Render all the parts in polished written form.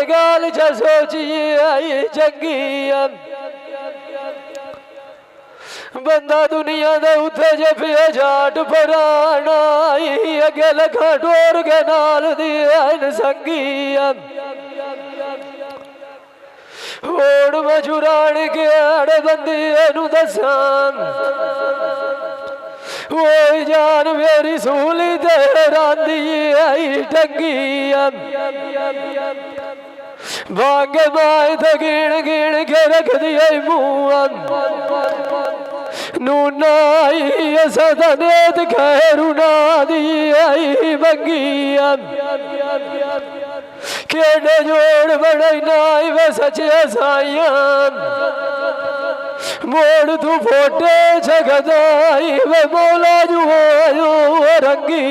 गाल च सोचिए आई चंगी बंदा दुनिया दे उत्थे जे पिया जाट पराना अगे लखा टोर के नाल दी संगी होड़ मचुरान के आड़े बंदी नू दसान वो जान मेरी सूली ते रांदी आई टंगी भागे माए तो गिण गिण के रख दिए मुँह नूनाई सदनेत खैरू ना दी आई मंगी केड़े जोड़ बड़े नाई वे सचे साइया मोड़ तू फोटे जगदाई वे मौला जो रंगी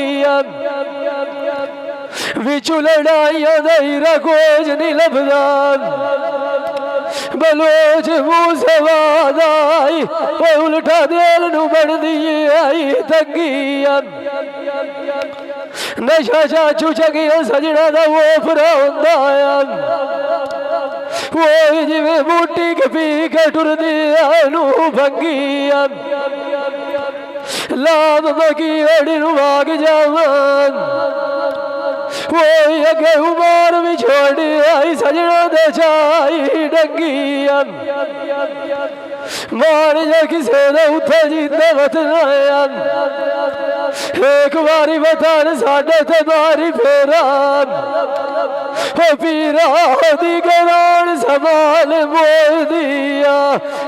विचु लड़ाइया दई रखोज नी लभदान बलोच मुँह से वादाई वो उल्टा दिल नू बन दी आई तंगी नशा चाचू चगिया सजना दा वो फराउंदा वो जिवें बूटी के पी के टुरदी नू भंगी लाभ मकी अड़ी नू भाग जावन वो अगे उमर भी छोड़ी आई सजना दे चाई डंगी मार जा किसे दे उथे जीते वतना एक बारी बतान साडे ते मारी फेरान हो पीरा दी गलान संभाल मोल दिया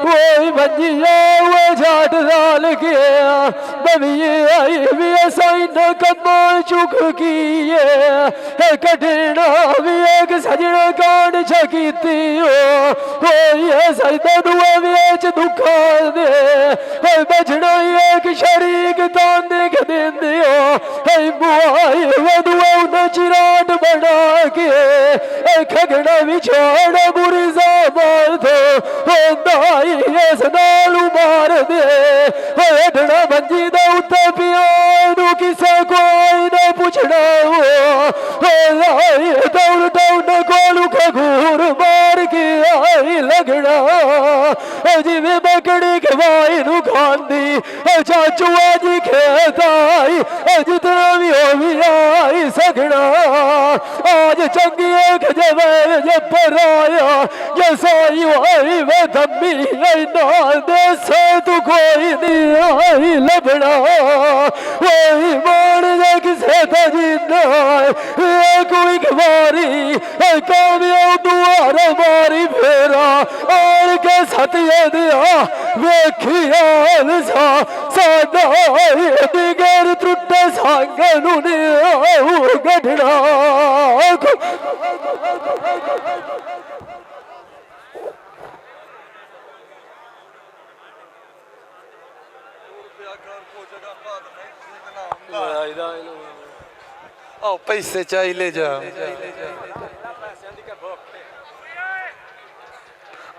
वो मंजिया वो जाट लाल गया बनी आई भी साई न कमा चुक किए कटना भी एक सजना कांड छकीती हो ये सजदा दुआ बेच दुखा दे बचना एक शरीक तान देख देंदे बुआई वधुआ उन चिराट बना के खगड़ा भी छोड़ बुरी ज़बान थो दाई इस नालू मार दे हेठना मंजी दा उत्ते पिया नू किसे कोई न पुछना आई दौड़ दौड़ कोलू खगूर मार के आई लगना जिवें बकड़ी के वाई नू खांदी चाचू जी खेत आई जितना भी हो भी आई सगना आज चंगी एक जब पर आया जैसाई आई वे दम्मी ना दे से तू कोई नहीं आई लबना वही मान जा किसे था जीना कोई मारी कामयाब दुआरा मारी फेरा और के सतिया दिया वेखी आल सा सादा बिगैर त्रुटे सांगनू ने गढ़ना पैसे चाहिए ले जा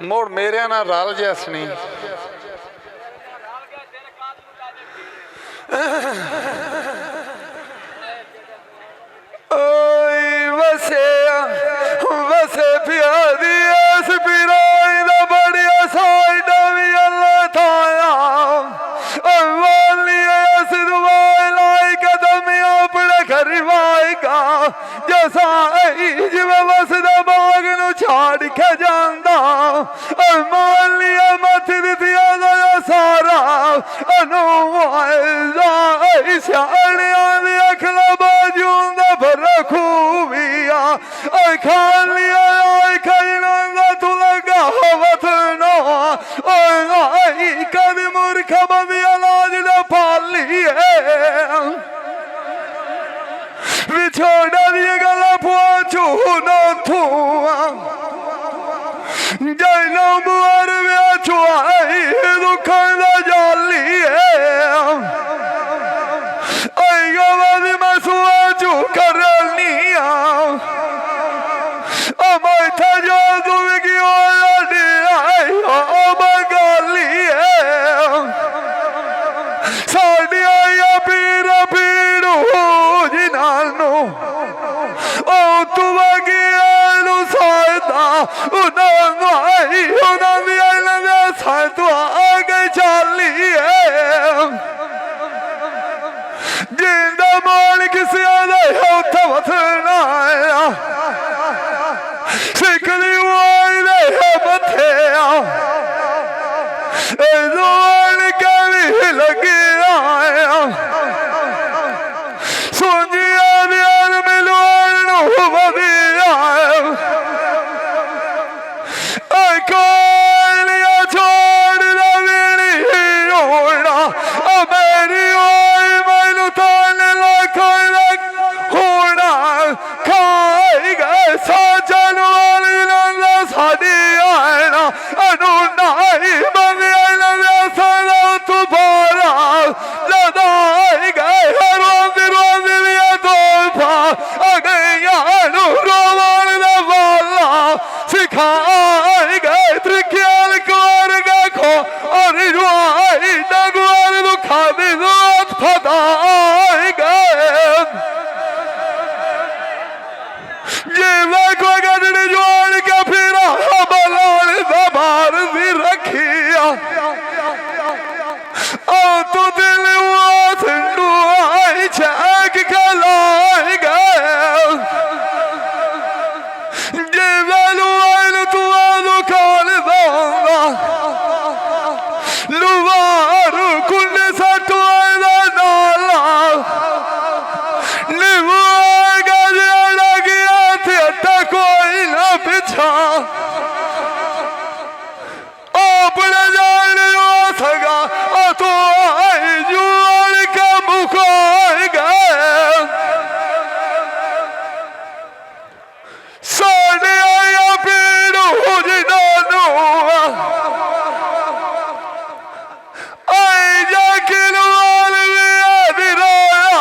मोड़ मेरे ना रल जैसनी वसे वसे प्यारी ऐस पिराई दा बढ़िया साइड भी अल्लाह थाया वाली ऐस दुआई लाई कदम अपने घर वाएगा जैसा जिवे वसदा बाग नू छाड़ के जांदा मान लिया मत दिया सारा अनुवाइजा सियाणिया दी अखला बाजू दा भर खूबिया खान लिया खजना दा तू लगा वतना कभी मूर्ख बंदिया लाज दा पालिए बिछोड़ा दिए गला पहुंचू ना थू जैना बुआर में छुआई दुखा दा जाली आई मैं सुआ चू करनिया मैं था जो तुम की गाली साड़ी आया पीर पीड़ू जिन्हों तू गया ਉਹਨਾਂ ਦੀ ਇਹਨਾਂ ਦੇ ਸਾਥੋਂ ਆਗੇ ਚੱਲੀਏ ਜਿੰਦਾ ਮਾਲਕ ਸਿਆਦਾ ਉੱਥੇ ਵਸਣਾ ਸਿੱਖਦੀ ਵਾਈ ਦੇ ਮੱਥੇ ਜ਼ੋਰ ਕਵੀ ਲੱਗਿਆ ਸੁਣਿਆ ਦਿਲ ਮਿਲਣ ਨੂੰ ਵਧੀਆ ਕੋਲਿਆ ਛੋੜ ਦਾ ਵੀਣੀ ਹੋਣਾ ਮੇਰੀ ਓਏ ਮੈਨੂੰ ਤਾਂ ਲੱਖਾਂ ਹੋਣਾ ਖਾਈ ਗਏ ਸਾਜਨ ਵਾਲੀ ਨਾ ਸਾਡੀ ਆਣਾ ਅਨੂ ਨਹੀਂ ਬੰਦਿਆ ਸਾਡਾ ਤੂੰ ਬੋਲਾ ਲਦਾਈ ਗਏ ਰੋਂਦੀ ਰੋਂਦੀ ਵੀ ਤੋਫਾ ਅਗਿਆ ਨੂੰ ਰੋਵਣ ਦਾ ਵਾਲਾ ਸਿਖਾਈ ਗਏ ਤਰੀਕਿਆਂ ਕਰ ਗਏ ਖੋ ਔਰ ਜਵਾਈ ਡਗਵਾਰ ਨੂੰ ਖਾਦੀ ਜ਼ੋਤ ਫਦਾਈ ਗਏ ਜਿਵੇਂ ਕੋਈ ਗੱਡੜੀ ਜਵਾਨ ਕੇ ਫਿਰਾ ਬਲਾਲ ਜ਼ਬਾਨ ਵੀ ਰੱਖਿਆ ਉਹ ਤੂੰ ਦਿਲ ਵਾਸ ਨੂੰ ਛਾਕ ਖਲਾਈ ਗਏ ਜਿਵੇਂ ਨੂੰ ਤੂੰ ਆਲੂ ਖਾਲ ਦਾਂਗਾ ਲੁਵਾਰ ਕੁੰਨੇ ਸਾਟੂ ਆਇਦਾ ਨਾਲਾ ਨਿਵਾਗਾ ਜਿਹੜਾ ਗਿਆ ਤੇ ਅੱਟਾ ਕੋਈ ਨਾ ਪਿਛਾ ਆਪਣੇ ਜਾਣ ਨੂੰ ਸਗਾ ਤੂੰ ਆਈ ਜੁਆਲ ਕੇ ਮੁਖਾਈ ਗਏ ਸਾਡੇ ਆਇਆ ਪੀੜ ਹੋ ਜਿਦਾ ਨੂੰ ਆਈ ਜਾ ਕੇ ਲਵਾਲ ਵੀ ਆਦੀ ਰੋਇਆ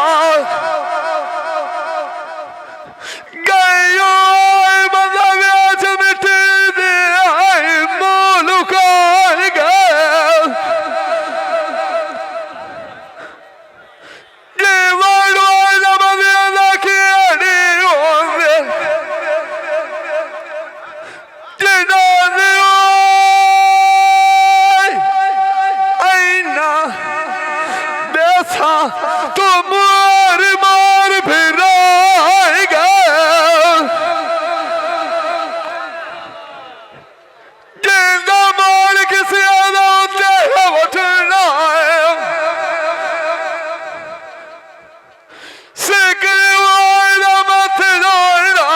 ਗਏ ਓਏ ਬੰਦਾ ਵਿਆਹ ਮਿੱਟੀ ਦੇ ਆਈ ਮੋਲੁਕਾਈ ਗਏ ਜੇ ਵਾੜੋ ਨਾ ਬੰਦਿਆਂ ਦਾ ਖੇੜੀ ਹੋਵੇ ਜਿਨਾ ਦੇ ਓਏ ਐਨਾ ਦੇਸਾ ਤੂੰ ਮਾਰ ਮਾਰ ਫਿਰਾਈ ਗਏ ਜਿੰਦਾ ਮਾਲਕ ਸਿਆਦਾ ਉੱਤੇ ਵਟਣਾ ਸਿੱਕਰੀ ਵਾਈ ਦਾ ਮੱਥੇ ਦੋੜਾ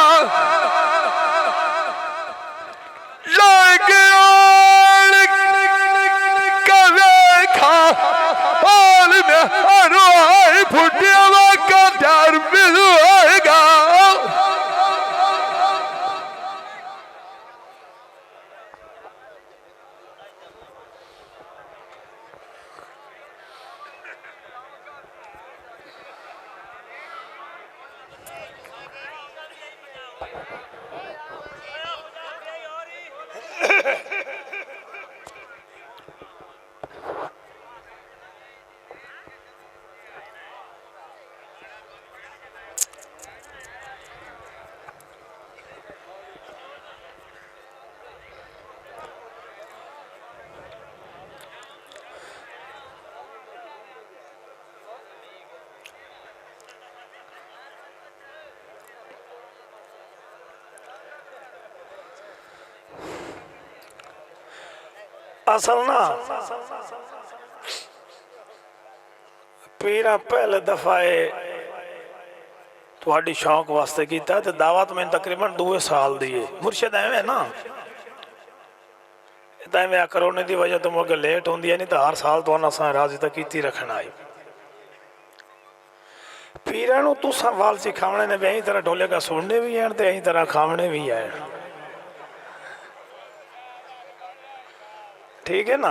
ਜਾ ਕੇ ਆਣ ਕਵੇ ਖਾ ਹਾਲ ਮੈਂ ਅਰਵਾਈ ਫੁੱਟਿਆ ਵਾ ਕਰ ਮਿਲੂਗਾ असल ना पीरा पहले दफा थोड़ी शौक वास्ते किया तो दावत मैंने तकरीबन 2 साल दी है मुर्शद एवं ना तो एवं करोने की वजह तो मुझे लेट होंगी नहीं तो हर साल तो असा राजी तक की रखना आई पीरा तुसा वाल सिखाने ने भी यही तरह ढोले का सुनने भी हैं तो यही तरह खावने भी हैं ठीक है ना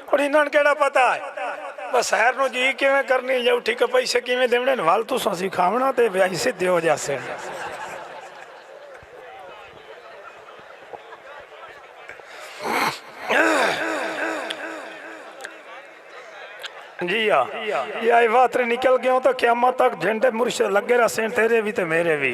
और इन्होंने केड़ा पता है बस शहर नो जी किवें करनी या उठी के पैसे किवें देने वाल तुसा सिखावना ते ऐसे दियो जैसे जी हाँ ये वातरे निकल गया तो क़यामत तक झंडे मुर्शद लगे रहे तेरे भी ते मेरे भी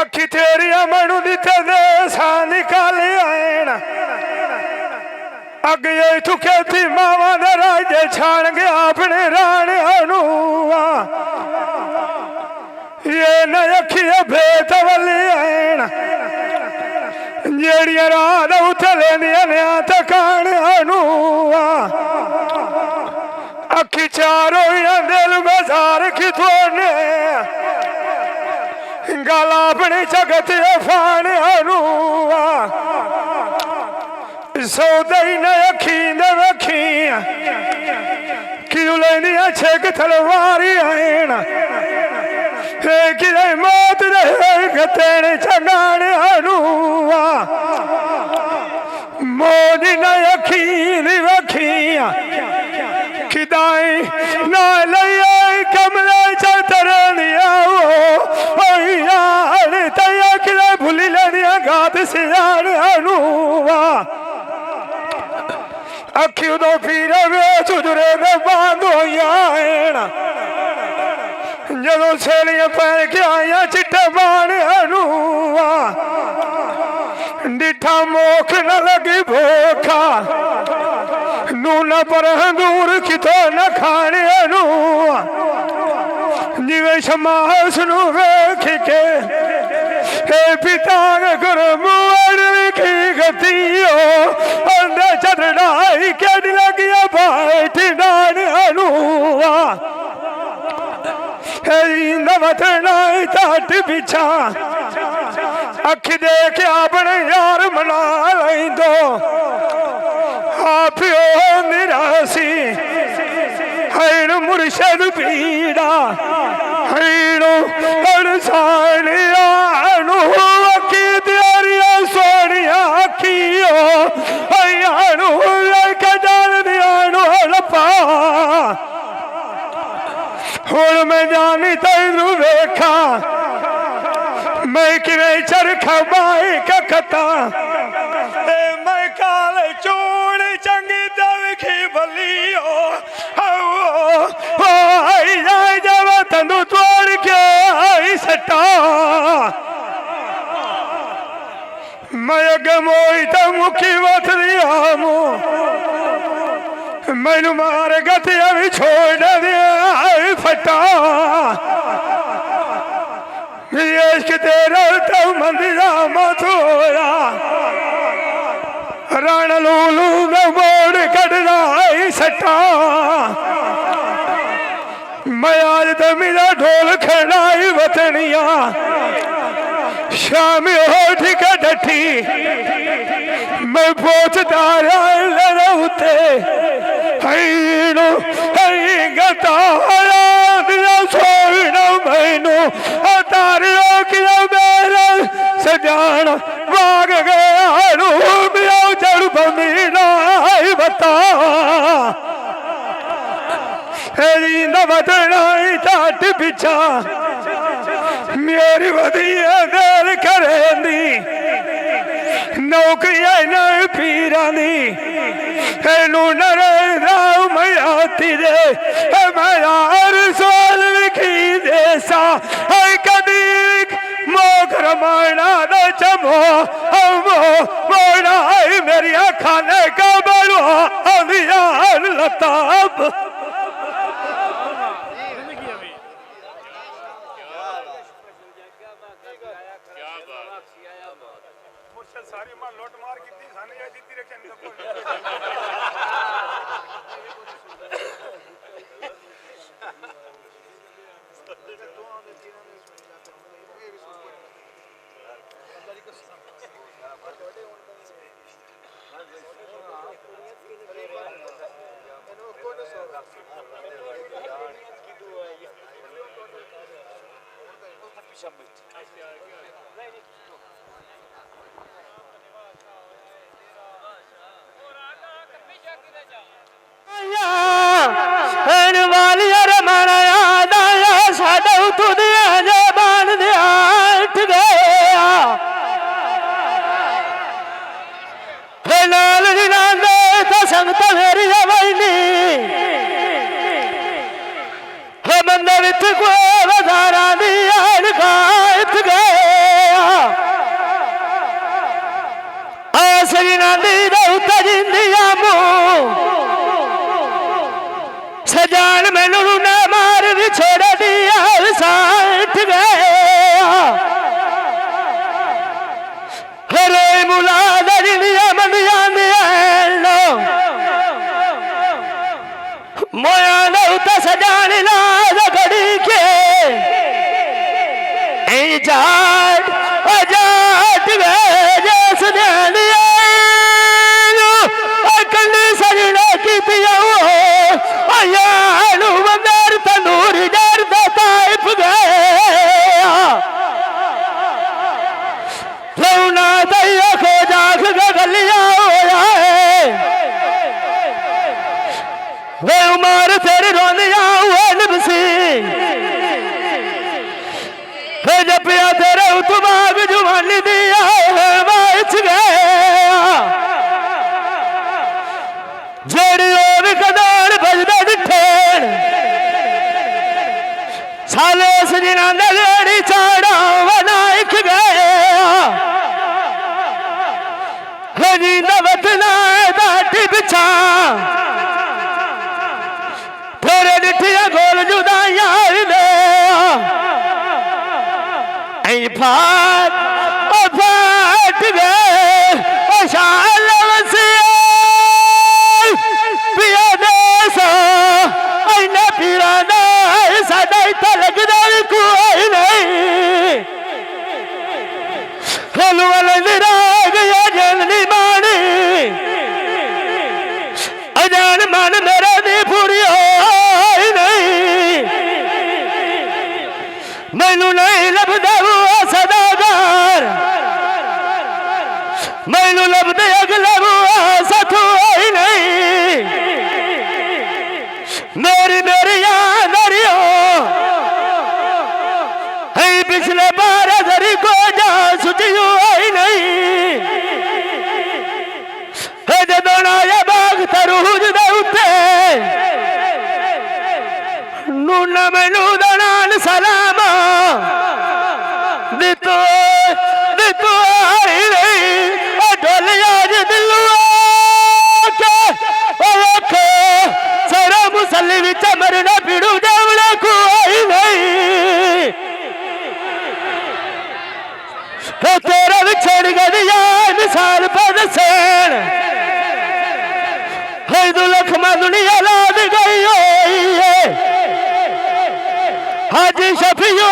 अखी तेरिया मनु दिते देसा निकाले आएन अगे तू कहती मावा दे राजे छाण गया अपने राणे अनुआ ये न अखिए भेत वाली आएन जेड़िया रात उथले दिया तकाण अनुआ अखी चारों दिल बाजार की थोड़ने गला अपने जगत फान अनुआ सौदे ने अखी ने रखी क्यों लेनिया छेक तलवारी आएन कि मौत रहे तेरे चंगाने अनुआ मोदी ने अखी ने रखी किदाई ना ले कमरे चतरे दिया यार तया किले भूली लेनिया गात से यार अनुआ अखियों दो पीर वे चुदरे में बांध हो जदों सेलियां पैर के आया चिट्टे बाण अनुआ डिठा मोख न लगी भूखा नूना पर दूर कितो न खाने अनुआ जिवे समास नु वेख के पिता गुर मुआड़ की गतियो अंदर चढ़ाई के लगिया बैठ डान अनुआ नवतनाई ताट बिछा अख देख अपने यार मना लाई दो आप निरासी हण मुर्शद पीड़ा हणो अड़सानिया अखी दियारिया सोनिया अखियो हणो जान दिया लपा हुण मैं जानी तेनू वेखा मैं किवें चरखा बाई कखता मैं काल चूड़ चंगी दवखी भलियो आई जाए जब तंदू तोड़ के आई सटा मैं अगे मोई तो मुखी वत दिया मु मैनू मार गतिया भी छोड़ दिया फटा इश्क तेरा तो मंदिरा मत होया रण लूलू दा बोड़ कटदा सटा मैं आज तो मेरा ढोल खड़ाई वतनिया शाम होठ का डठी मैं पहुंचता उते हईनो हई गता सोना मैनू तारियो किया मेरा सजान भाग गया जड़ बंदी नाई बता बदनाई टाट पिछा मेरी वधिया देर करेंदी नौकरियां न पीरा दी एनू नरेंद्र मैया तेरे मैया रसूल लिखी देसा है कदी मोख रमाना न चमो हमो मोना मेरी खाने का बलो अंधिया लताब सारी मां लोट मार की थी साने या जीती रखे संगत मेरी बनी मंदिर को वधारा दिया गया जाट वे जिस ध्यान कंडी सजना की बंदर तंदूर डर ताइफ गया लौना दैया खो जाख गलिया होया वे उमर तेरे रोंदिया हुए नबसी जपिया तेरे उतबाग जुबानी दिया बच गया जेड़ी और कदार बजदा दिठे साले सजना नगड़ी चाड़ा बनाइक गया हजी नवतना दाटी बिछा तेरे डिठिया गोल जुदाइया दे फाट गए शाल पिया देसा ऐना पीरा साडा इतना लगदा कोई नहीं हलू वाले राग या जननी मानी अजान मन मेरा दी पूरी नहीं मैनू नहीं लभदा सदागार मैनू लभदे अगला साथू नहीं मेरी मेरी याद पिछले बार धरी को जा सुझियो नहीं जदों आया बाग तरूज दे उत्ते नूना मैनू दनान सलामा दितो दितो आई नहीं ढोलिया दिलू के सारा मुसली विच मरना पीड़ू जावड़ा कोई नहीं तेरा विछड़ गया मिसाल पर सेन है दुलख में दुनिया लाद गई हाजी शफियो